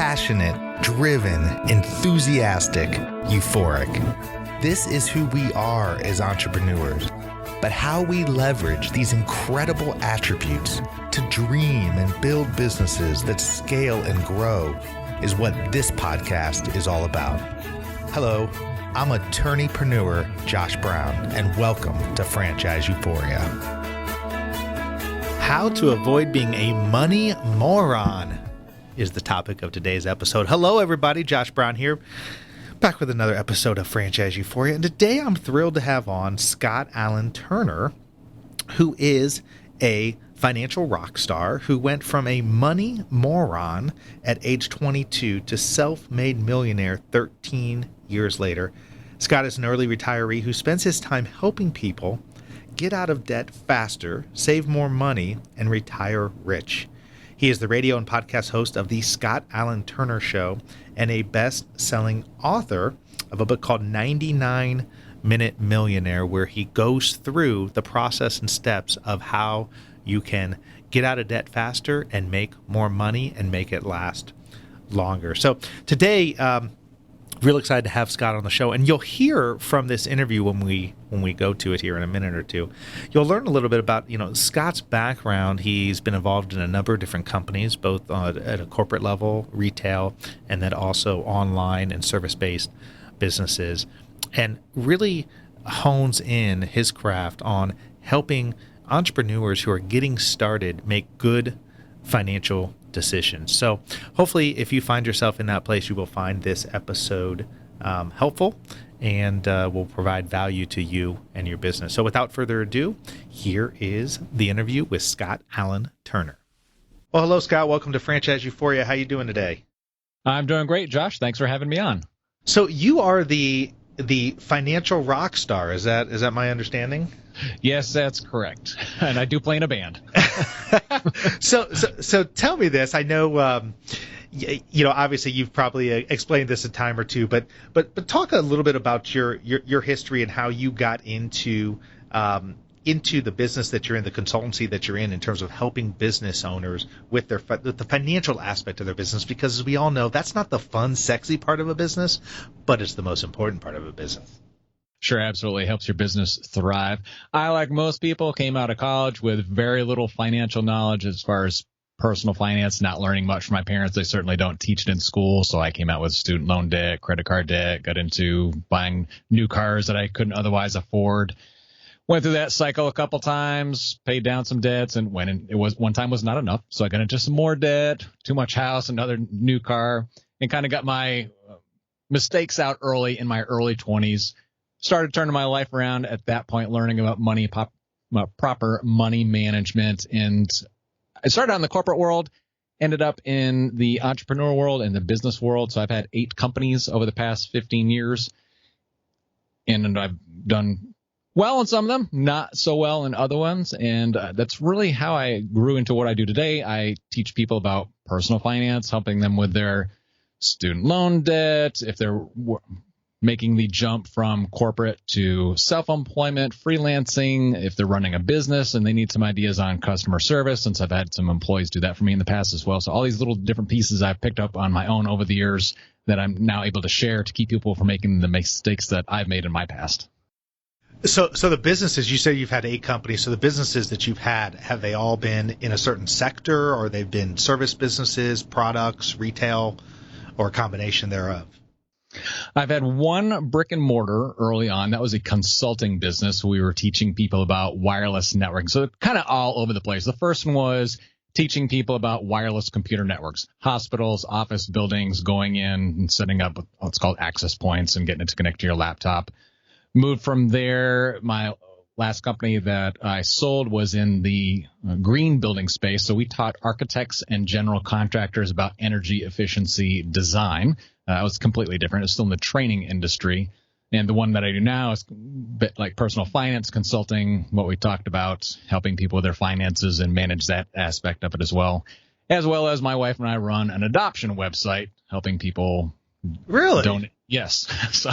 passionate, driven, enthusiastic, euphoric. This is who we are as entrepreneurs. But how we leverage these incredible attributes to dream and build businesses that scale and grow is what this podcast is all about. Hello, I'm attorneypreneur Josh Brown, and welcome to Franchise Euphoria. How to avoid being a money moron is the topic of today's episode. Hello, everybody. Josh Brown here, back with another episode of Franchise Euphoria. And today I'm thrilled to have on Scott Alan Turner, who is a financial rock star who went from a money moron at age 22 to self-made millionaire 13 years later. Scott is an early retiree who spends his time helping people get out of debt faster, save more money, and retire rich. He is the radio and podcast host of The Scott Alan Turner Show and a best-selling author of a book called 99-Minute Millionaire, where he goes through the process and steps of how you can get out of debt faster and make more money and make it last longer. So today, real excited to have Scott on the show, and you'll hear from this interview when we go to it here in a minute or two. You'll learn a little bit about Scott's background. He's been involved in a number of different companies, both at a corporate level, retail, and then also online and service-based businesses, and really hones in his craft on helping entrepreneurs who are getting started make good financial decisions. So hopefully if you find yourself in that place, you will find this episode helpful and will provide value to you and your business. So without further ado, here is the interview with Scott Alan Turner. Well, hello, Scott. Welcome to Franchise Euphoria. How you doing today? I'm doing great, Josh. Thanks for having me on. So you are the financial rock star. Is that my understanding? Yes, that's correct. And I do play in a band. So tell me this. I know, obviously you've probably explained this a time or two, but talk a little bit about your history and how you got into the business that you're in, the consultancy that you're in terms of helping business owners with the financial aspect of their business, because as we all know, that's not the fun, sexy part of a business, but it's the most important part of a business. Sure, absolutely. Helps your business thrive. I, like most people, came out of college with very little financial knowledge as far as personal finance, not learning much from my parents. They certainly don't teach it in school. So I came out with student loan debt, credit card debt, got into buying new cars that I couldn't otherwise afford. Went through that cycle a couple times, paid down some debts, and one time was not enough. So I got into some more debt, too much house, another new car, and kind of got my mistakes out early in my early 20s. Started turning my life around at that point, learning about money, proper money management. And I started out in the corporate world, ended up in the entrepreneur world and the business world. So I've had 8 companies over the past 15 years. And I've done well in some of them, not so well in other ones. And that's really how I grew into what I do today. I teach people about personal finance, helping them with their student loan debt, if they're making the jump from corporate to self-employment, freelancing, if they're running a business and they need some ideas on customer service, since I've had some employees do that for me in the past as well. So all these little different pieces I've picked up on my own over the years that I'm now able to share to keep people from making the mistakes that I've made in my past. So the businesses, you say you've had 8 companies. So the businesses that you've had, have they all been in a certain sector, or they've been service businesses, products, retail, or a combination thereof? I've had one brick and mortar early on. That was a consulting business. We were teaching people about wireless networking. So kind of all over the place. The first one was teaching people about wireless computer networks, hospitals, office buildings, going in and setting up what's called access points and getting it to connect to your laptop. Moved from there. My last company that I sold was in the green building space. So we taught architects and general contractors about energy efficiency design. It was completely different. It's still in the training industry. And the one that I do now is a bit like personal finance consulting, what we talked about, helping people with their finances and manage that aspect of it as well as my wife and I run an adoption website, helping people. Really? Yes. So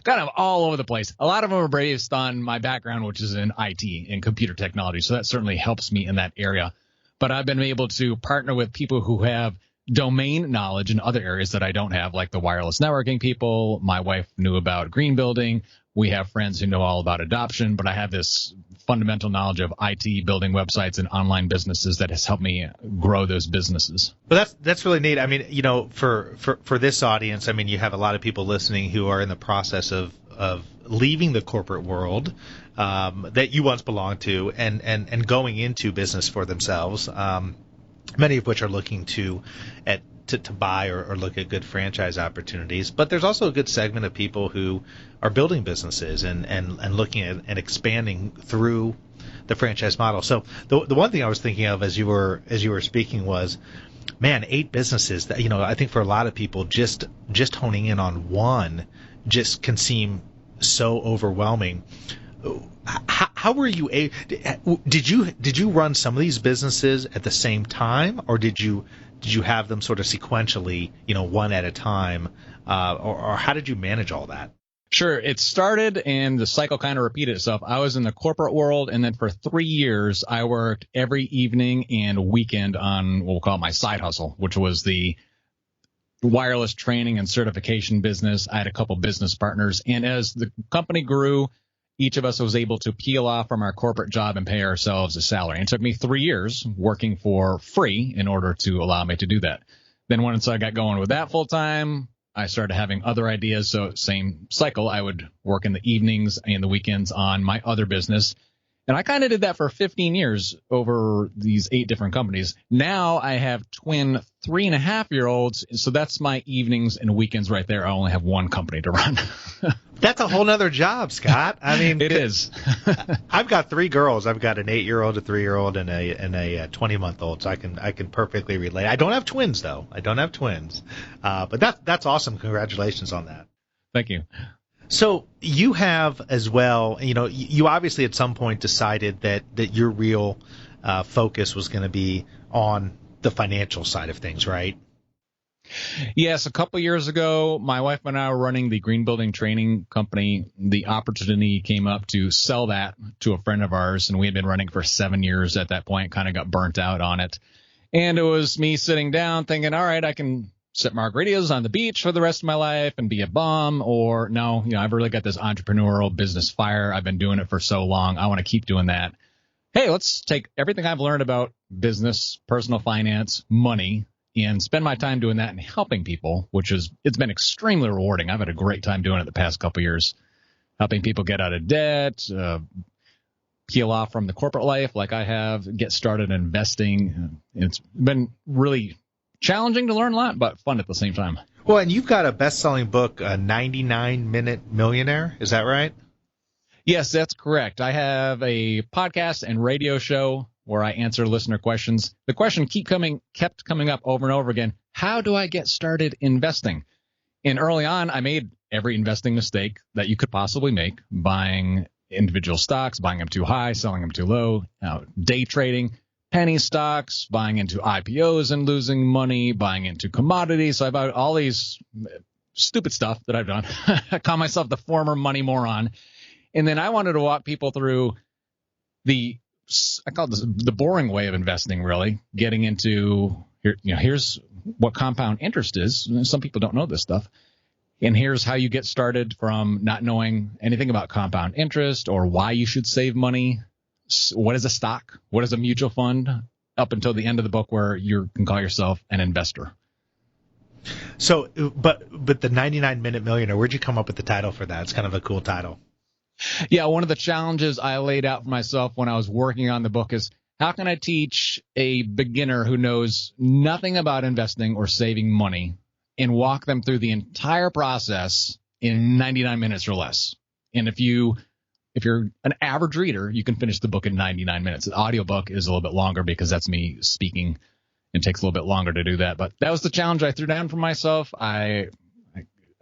kind of all over the place. A lot of them are based on my background, which is in IT and computer technology. So that certainly helps me in that area. But I've been able to partner with people who have domain knowledge in other areas that I don't have, like the wireless networking people. My wife knew about green building. We have friends who know all about adoption, but I have this fundamental knowledge of IT, building websites and online businesses that has helped me grow those businesses. But that's really neat. I mean, for this audience, I mean, you have a lot of people listening who are in the process of leaving the corporate world that you once belonged to and going into business for themselves. Many of which are looking to buy or look at good franchise opportunities. But there's also a good segment of people who are building businesses and looking at and expanding through the franchise model. So the one thing I was thinking of as you were speaking was, man, 8 businesses that, I think for a lot of people just honing in on one just can seem so overwhelming. How were you did you run some of these businesses at the same time, or did you have them sort of sequentially, one at a time, or how did you manage all that? Sure. It started and the cycle kind of repeated itself. I was in the corporate world, and then for 3 years I worked every evening and weekend on what we'll call my side hustle, which was the wireless training and certification business. I had a couple business partners, and as the company grew, each of us was able to peel off from our corporate job and pay ourselves a salary. And it took me 3 years working for free in order to allow me to do that. Then once I got going with that full time, I started having other ideas. So same cycle, I would work in the evenings and the weekends on my other business. And I kind of did that for 15 years over these 8 different companies. Now I have twin 3.5-year-olds. So that's my evenings and weekends right there. I only have one company to run. That's a whole nother job, Scott. I mean, it is. I've got 3 girls. I've got an 8-year-old, a 3-year-old, and a 20-month-old. So I can perfectly relate. I don't have twins though. But that's awesome. Congratulations on that. Thank you. So you have as well, you obviously at some point decided that your real focus was going to be on the financial side of things, right? Yes, a couple years ago, my wife and I were running the green building training company. The opportunity came up to sell that to a friend of ours, and we had been running for 7 years at that point, kind of got burnt out on it. And it was me sitting down thinking, all right, I can sip margaritas on the beach for the rest of my life and be a bum, or no, I've really got this entrepreneurial business fire. I've been doing it for so long. I want to keep doing that. Hey, let's take everything I've learned about business, personal finance, money, and spend my time doing that and helping people, it's been extremely rewarding. I've had a great time doing it the past couple of years, helping people get out of debt, peel off from the corporate life like I have, get started investing. It's been really challenging to learn a lot, but fun at the same time. Well, and you've got a best-selling book, a 99-Minute Millionaire. Is that right? Yes, that's correct. I have a podcast and radio show where I answer listener questions. The question kept coming up over and over again. How do I get started investing? And early on, I made every investing mistake that you could possibly make, buying individual stocks, buying them too high, selling them too low, day trading, penny stocks, buying into IPOs and losing money, buying into commodities. So I bought all these stupid stuff that I've done. I call myself the former money moron. And then I wanted to walk people through I call this the boring way of investing, really, getting into here's what compound interest is. Some people don't know this stuff. And here's how you get started from not knowing anything about compound interest or why you should save money. What is a stock? What is a mutual fund? Up until the end of the book where you can call yourself an investor. So, but the 99-Minute Millionaire, where'd you come up with the title for that? It's kind of a cool title. Yeah, one of the challenges I laid out for myself when I was working on the book is how can I teach a beginner who knows nothing about investing or saving money and walk them through the entire process in 99 minutes or less? And if you're an average reader, you can finish the book in 99 minutes. The audiobook is a little bit longer because that's me speaking. It takes a little bit longer to do that. But that was the challenge I threw down for myself. I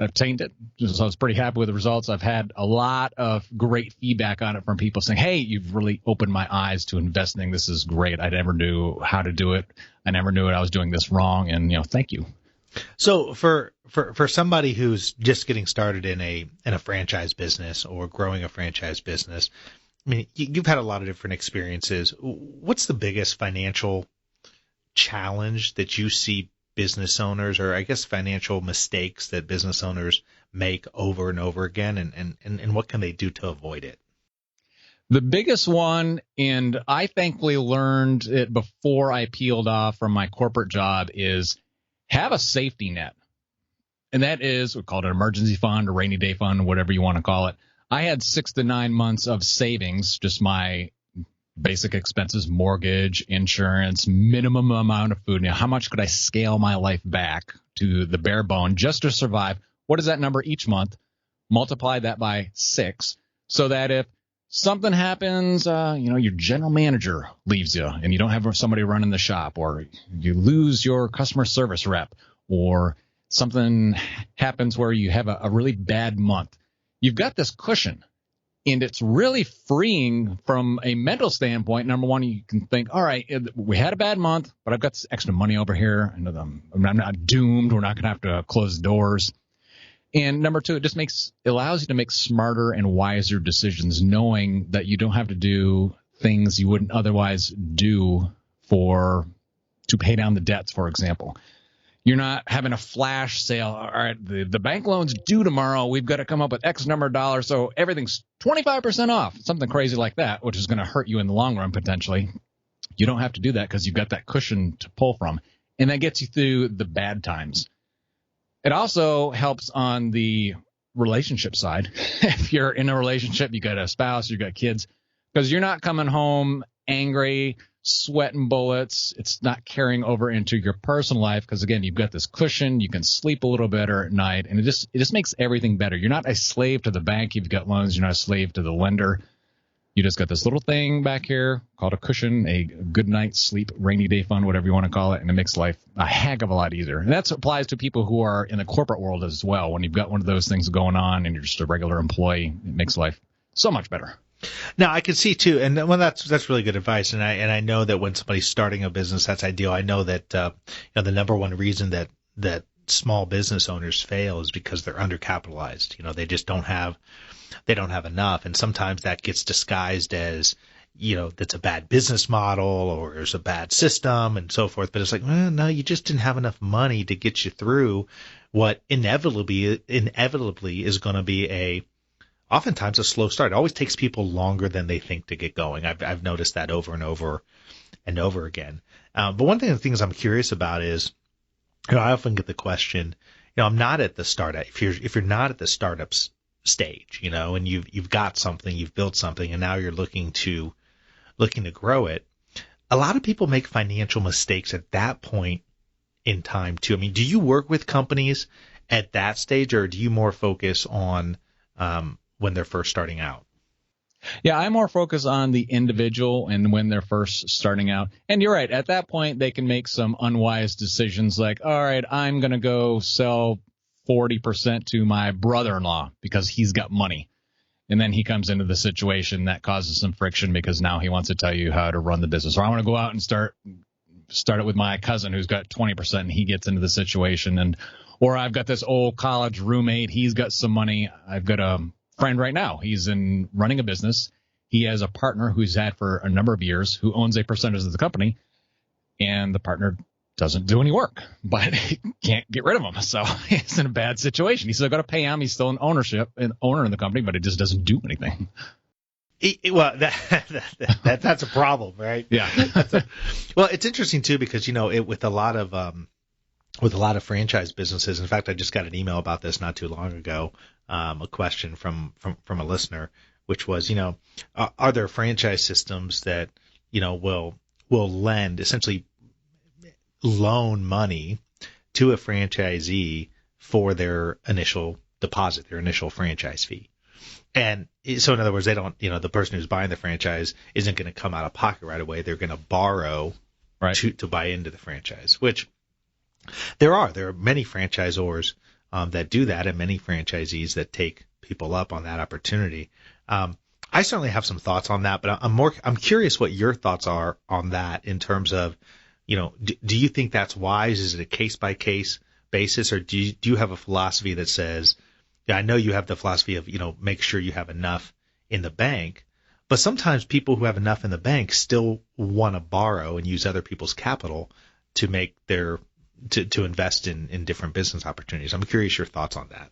obtained it. So I was pretty happy with the results. I've had a lot of great feedback on it from people saying, hey, you've really opened my eyes to investing. This is great. I never knew how to do it. I never knew I was doing this wrong. And, thank you. So for somebody who's just getting started in a franchise business or growing a franchise business, I mean, you've had a lot of different experiences. What's the biggest financial challenge that you see business owners, or I guess financial mistakes that business owners make over and over again, and what can they do to avoid it? The biggest one, and I thankfully learned it before I peeled off from my corporate job, is have a safety net. And that is, we call it an emergency fund, a rainy day fund, whatever you want to call it. I had 6 to 9 months of savings, just my basic expenses, mortgage, insurance, minimum amount of food. Now, how much could I scale my life back to the bare bone just to survive? What is that number each month? Multiply that by 6 so that if something happens, your general manager leaves you and you don't have somebody running the shop, or you lose your customer service rep, or something happens where you have a really bad month, you've got this cushion. And it's really freeing from a mental standpoint. Number one, you can think, all right, we had a bad month, but I've got this extra money over here, and I'm not doomed. We're not going to have to close doors. And number two, it allows you to make smarter and wiser decisions, knowing that you don't have to do things you wouldn't otherwise do to pay down the debts, for example. You're not having a flash sale. All right, the bank loan's due tomorrow. We've got to come up with X number of dollars, so everything's 25% off, something crazy like that, which is going to hurt you in the long run potentially. You don't have to do that because you've got that cushion to pull from, and that gets you through the bad times. It also helps on the relationship side. If you're in a relationship, you got a spouse, you got kids, because you're not coming home angry, sweating bullets. It's not carrying over into your personal life because, again, you've got this cushion. You can sleep a little better at night, and it just makes everything better. You're not a slave to the bank. You've got loans. You're not a slave to the lender. You just got this little thing back here called a cushion, a good night's sleep, rainy day fund, whatever you want to call it, and it makes life a heck of a lot easier. And that applies to people who are in the corporate world as well. When you've got one of those things going on and you're just a regular employee, it makes life so much better. Now, I can see too, and well, that's really good advice, and I know that when somebody's starting a business, that's ideal. I know that the number one reason that small business owners fail is because they're undercapitalized. They just don't have enough, and sometimes that gets disguised as that's a bad business model or there's a bad system and so forth. But it's like, well, no, you just didn't have enough money to get you through what inevitably is going to be oftentimes a slow start. It always takes people longer than they think to get going. I've noticed that over and over and over again. But one of the things I'm curious about is, I often get the question, I'm not at the startup. If you're not at the startup stage, and you've got something, you've built something, and now you're looking to grow it. A lot of people make financial mistakes at that point in time too. I mean, do you work with companies at that stage, or do you more focus on when they're first starting out? Yeah, I'm more focused on the individual and when they're first starting out. And you're right. At that point, they can make some unwise decisions like, all right, I'm going to go sell 40% to my brother-in-law because he's got money. And then he comes into the situation that causes some friction because now he wants to tell you how to run the business. Or I want to go out and start it with my cousin who's got 20% and he gets into the situation. Or I've got this old college roommate. He's got some money. I've got a friend right now. He's in running a business. He has a partner who's had for a number of years who owns a percentage of the company, and the partner doesn't do any work, but he can't get rid of him. So he's in a bad situation. He's still got to pay him. He's still an owner in the company, but it just doesn't do anything. Well, that's a problem, right? Yeah. Well, it's interesting too because with a lot of franchise businesses. In fact, I just got an email about this not too long ago. A question from a listener, which was, are there franchise systems that will lend, essentially loan money to a franchisee for their initial deposit, their initial franchise fee? And so in other words, they don't, the person who's buying the franchise isn't going to come out of pocket right away. They're going to borrow to buy into the franchise, which there are many franchisors that do that, and many franchisees that take people up on that opportunity. I certainly have some thoughts on that, but I'm curious what your thoughts are on that in terms of, do you think that's wise? Is it a case by case basis, or do you have a philosophy that says, I know you have the philosophy of, make sure you have enough in the bank, but sometimes people who have enough in the bank still want to borrow and use other people's capital to make their to invest in different business opportunities. I'm curious your thoughts on that.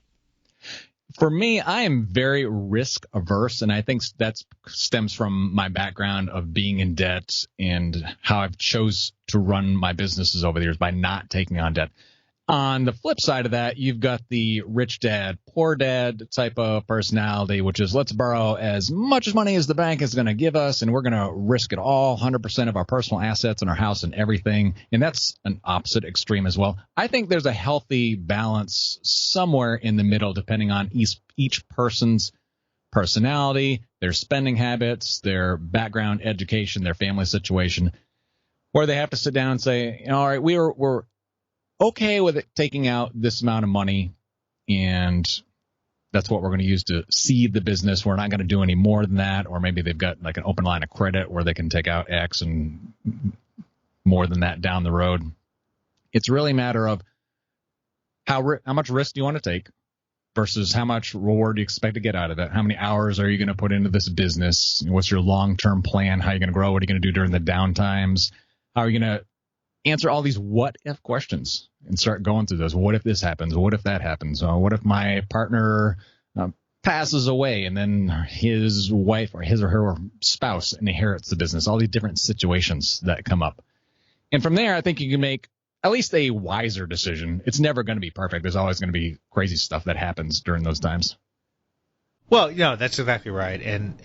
For me, I am very risk averse, and I think that stems from my background of being in debt and how I've chose to run my businesses over the years by not taking on debt. On the flip side of that, you've got the rich dad, poor dad type of personality, which is let's borrow as much money as the bank is going to give us, and we're going to risk it all, 100% of our personal assets and our house and everything. And that's an opposite extreme as well. I think there's a healthy balance somewhere in the middle, depending on each person's personality, their spending habits, their background, education, their family situation, where they have to sit down and say, all right, we're okay with it taking out this amount of money, and that's what we're going to use to seed the business. We're not going to do any more than that. Or maybe they've got like an open line of credit where they can take out X and more than that down the road. It's really a matter of how much risk do you want to take versus how much reward do you expect to get out of it? How many hours are you going to put into this business? What's your long-term plan? How are you going to grow? What are you going to do during the down times? How are you going to answer all these what if questions and start going through those? What if this happens? What if that happens? What if my partner passes away and then his wife or his or her spouse inherits the business? All these different situations that come up. And from there, I think you can make at least a wiser decision. It's never going to be perfect. There's always going to be crazy stuff that happens during those times. Well, that's exactly right. And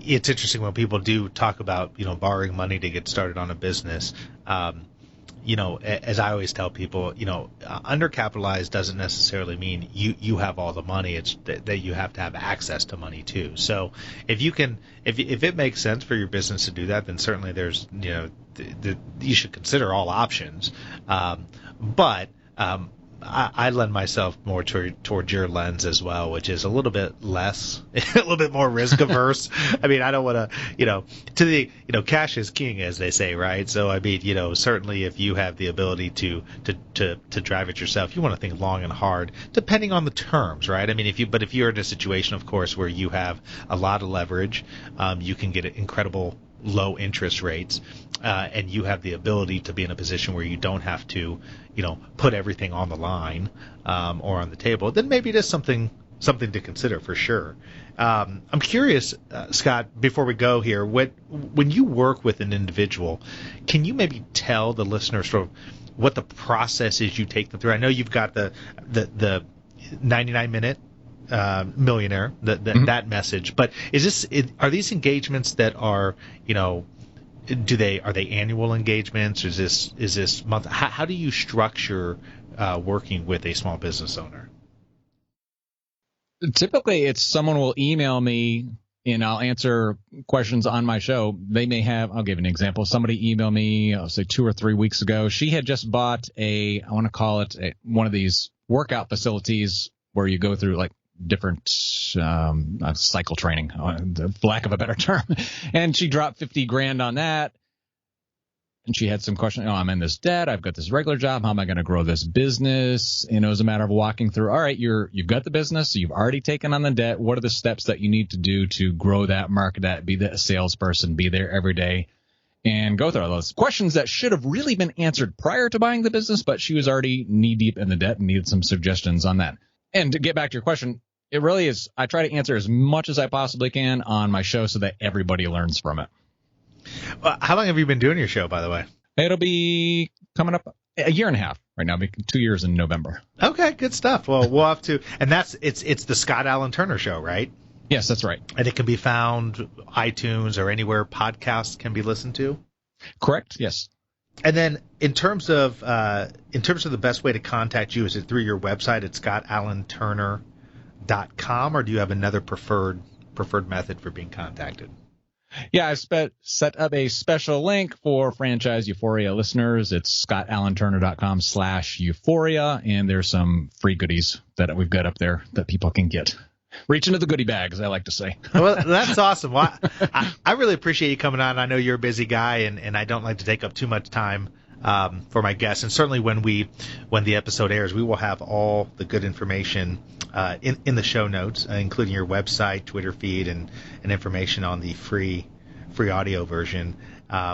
it's interesting when people do talk about, borrowing money to get started on a business. As I always tell people, undercapitalized doesn't necessarily mean you have all the money. It's that you have to have access to money too. So if it makes sense for your business to do that, then certainly there's, you should consider all options. But I lend myself more toward your lens as well, which is a little bit less, a little bit more risk averse. I mean, I don't want to, cash is king, as they say, right? So, I mean, certainly if you have the ability to drive it yourself, you want to think long and hard, depending on the terms, right? I mean, if you're in a situation, of course, where you have a lot of leverage, you can get incredible low interest rates, and you have the ability to be in a position where you don't have to, put everything on the line or on the table, then maybe it is something to consider for sure. I'm curious, Scott, before we go here, when you work with an individual, can you maybe tell the listener sort of what the process is you take them through? I know you've got the 99-minute millionaire, that message, but are these engagements that are, are they annual engagements? Or is this month? How do you structure working with a small business owner? Typically, it's someone will email me and I'll answer questions on my show. They may have, I'll give an example. Somebody emailed me, I'll say 2 or 3 weeks ago. She had just bought I want to call it one of these workout facilities where you go through like different cycle training, for lack of a better term. And she dropped $50,000 on that. And she had some questions. I'm in this debt. I've got this regular job. How am I going to grow this business? And it was a matter of walking through, all right, you've got the business. You've already taken on the debt. What are the steps that you need to do to grow that, market that, be the salesperson, be there every day, and go through all those questions that should have really been answered prior to buying the business, but she was already knee deep in the debt and needed some suggestions on that. And to get back to your question, it really is, I try to answer as much as I possibly can on my show so that everybody learns from it. How long have you been doing your show, by the way? It'll be coming up a year and a half right now, 2 years in November. Okay, good stuff. Well, we'll have to, and it's the Scott Alan Turner Show, right? Yes, that's right. And it can be found iTunes or anywhere podcasts can be listened to? Correct, yes. And then in terms of the best way to contact you, is it through your website at scottalanturner.com, or do you have another preferred method for being contacted? Yeah, I've set up a special link for Franchise Euphoria listeners. It's scottalanturner.com/euphoria, and there's some free goodies that we've got up there that people can get. Reach into the goodie bag, as I like to say. Well, that's awesome. Well, I really appreciate you coming on. I know you're a busy guy, and I don't like to take up too much time for my guests. And certainly when the episode airs, we will have all the good information in the show notes, including your website, Twitter feed, and information on the free audio version.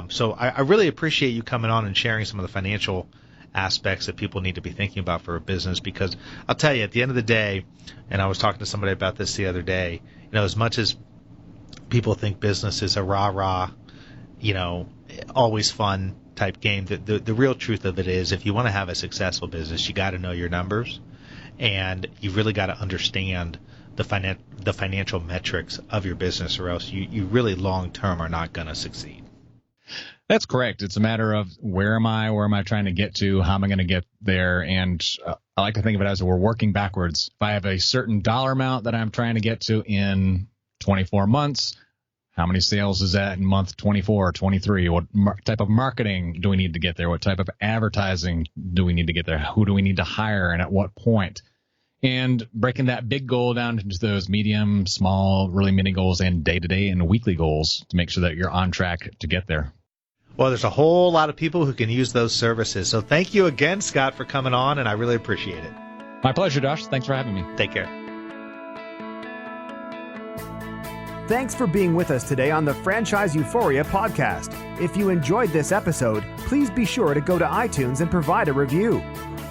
So I really appreciate you coming on and sharing some of the financial aspects that people need to be thinking about for a business, because I'll tell you, at the end of the day, and I was talking to somebody about this the other day, as much as people think business is a rah-rah, always fun type game, the real truth of it is, if you want to have a successful business, you got to know your numbers, and you really got to understand the financial metrics of your business, or else you really long-term are not going to succeed. That's correct. It's a matter of where am I trying to get to, how am I going to get there? And I like to think of it as we're working backwards. If I have a certain dollar amount that I'm trying to get to in 24 months, how many sales is that in month 24 or 23? What type of marketing do we need to get there? What type of advertising do we need to get there? Who do we need to hire and at what point? And breaking that big goal down into those medium, small, really mini goals and day-to-day and weekly goals to make sure that you're on track to get there. Well, there's a whole lot of people who can use those services. So thank you again, Scott, for coming on, and I really appreciate it. My pleasure, Josh. Thanks for having me. Take care. Thanks for being with us today on the Franchise Euphoria podcast. If you enjoyed this episode, please be sure to go to iTunes and provide a review.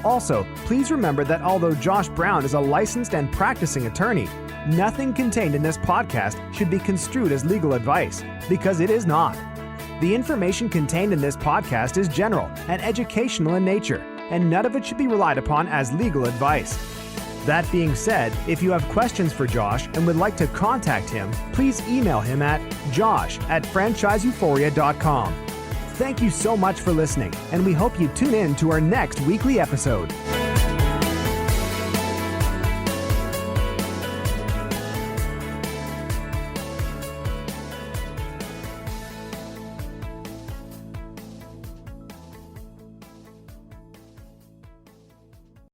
Also, please remember that although Josh Brown is a licensed and practicing attorney, nothing contained in this podcast should be construed as legal advice, because it is not. The information contained in this podcast is general and educational in nature, and none of it should be relied upon as legal advice. That being said, if you have questions for Josh and would like to contact him, please email him at josh@franchiseeuphoria.com. Thank you so much for listening, and we hope you tune in to our next weekly episode.